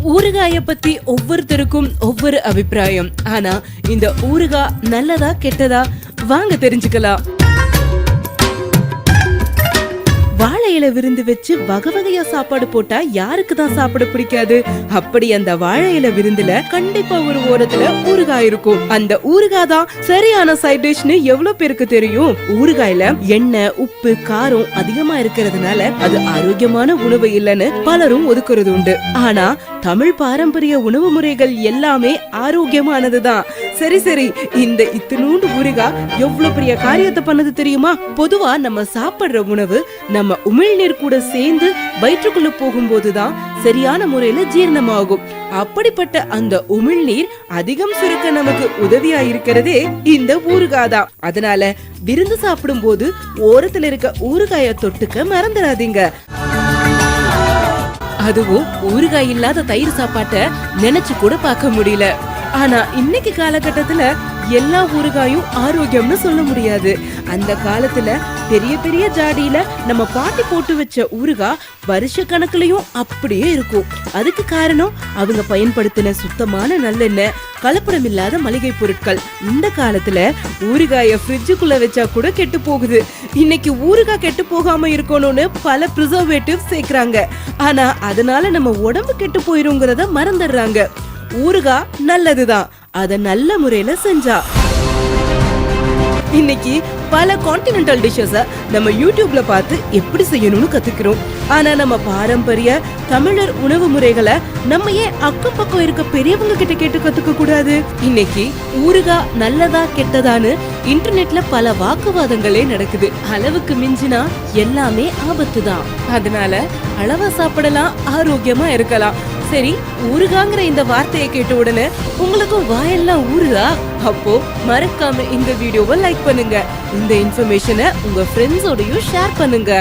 ஊறுகாய பத்தி ஒவ்வொருத்தருக்கும் ஒவ்வொரு அபிப்பிராயம். ஆனா இந்த ஊறுகாய் நல்லதா கெட்டதா வாங்க தெரிஞ்சுக்கலாம். வாழை இலை விருந்து வச்சு வகை வகையா சாப்பாடு போட்டா யாருக்கு தான் சாப்பிட பிடிக்காது? அப்படி அந்த வாழை இலை விருந்துல கண்டிப்பா ஒரு ஓரத்துல ஊறுகாய் இருக்கும். அந்த ஊறுகாய் தான் சரியான சைட் டிஷ்னு எவ்வளவு பேருக்கு தெரியும்? ஊறுகாயில எண்ணெய், உப்பு, காரம் அதிகமா இருக்கிறதுனால அது ஆரோக்கியமான உணவு இல்லைன்னு பலரும் ஒதுக்குறது உண்டு. ஆனா தமிழ் பாரம்பரிய உணவு முறைகள் எல்லாமே ஆரோக்கியமானதுதான். சரி, இந்த இத்தினூண்டு ஊறுகாய் எவ்வளவு பெரிய காரியத்தை பண்ணது தெரியுமா? பொதுவா நம்ம சாப்பிடுற உணவு நம்ம உமிழ்நீர் கூட சேர்ந்து வயிற்றுக்குள்ள போகும்போதுதான் சரியான முறையில ஜீரணமாகும். அப்படிப்பட்ட அந்த உமிழ்நீர் அதிகம் சுருக்க நமக்கு உதவியா இருக்கிறதே இந்த ஊறுகாய் தான். அதனால விருந்து சாப்பிடும் போது ஓரத்துல இருக்க ஊறுகாய தொட்டுக்க மறந்துடாதீங்க. அதுவும் ஊறுகாய் இல்லாத தயிர் சாப்பாட்ட நினைச்சு கூட பார்க்க முடியல. ஆனா இன்னைக்கு காலகட்டத்துல எல்லா ஊறுகாயும் ஆரோக்கியம்னு சொல்ல முடியாது. அந்த காலத்துல பெரிய பெரிய ஜாடியில நம்ம பாட்டி போட்டு வச்ச ஊறுகாய் வருஷ கணக்குலயும் அப்படியே இருக்கும். அதுக்கு காரணம் அவங்க பயன்படுத்தின சுத்தமான நல்லெண்ணெய், கலப்படம் இல்லாத மளிகை பொருட்கள். இந்த காலத்துல ஊறுகாய ஃப்ரிட்ஜுக்குள்ள வச்சா கூட கெட்டு போகுது. இன்னைக்கு ஊறுகாய் கெட்டு போகாம இருக்கணும்னு பல ப்ரிசர்வேட்டிவ் சேர்க்கறாங்க. ஆனா அதனால நம்ம உடம்பு கெட்டு போயிருங்கிறத மறந்துடுறாங்க. ஊறுகாய் நல்லதுதான், அத நல்ல முறையில செஞ்சா. இன்னைக்கு பல கான்டினென்டல் டிஷ்ஷஸ நம்ம யூடியூப்ல பார்த்து எப்படி செய்யணும்னு கத்துக்கிறோம். ஆனா நம்ம பாரம்பரிய தமிழர் உணவு முறைகளை நம்ம ஏன் அக்கம் பக்கம் இருக்க பெரியவங்க கிட்ட கேட்டு கத்துக்க கூடாது? இன்னைக்கு ஊறுகாய் நல்லதா கெட்டதான்னு இன்டர்நெட்ல பல வாக்குவாதங்களே நடக்குது. அளவுக்கு மிஞ்சினா எல்லாமே ஆபத்து தான். அதனால அளவா சாப்பிடலாம், ஆரோக்கியமா இருக்கலாம். சரி, ஊறுகாங்கிற இந்த வார்த்தையை கேட்ட உடனே உங்களுக்கும் வாயெல்லாம் ஊறுதா? அப்போ மறக்காம இந்த வீடியோவை லைக் பண்ணுங்க. இந்த இன்ஃபர்மேஷனை உங்க ஃப்ரெண்ட்ஸோடயும் ஷேர் பண்ணுங்க.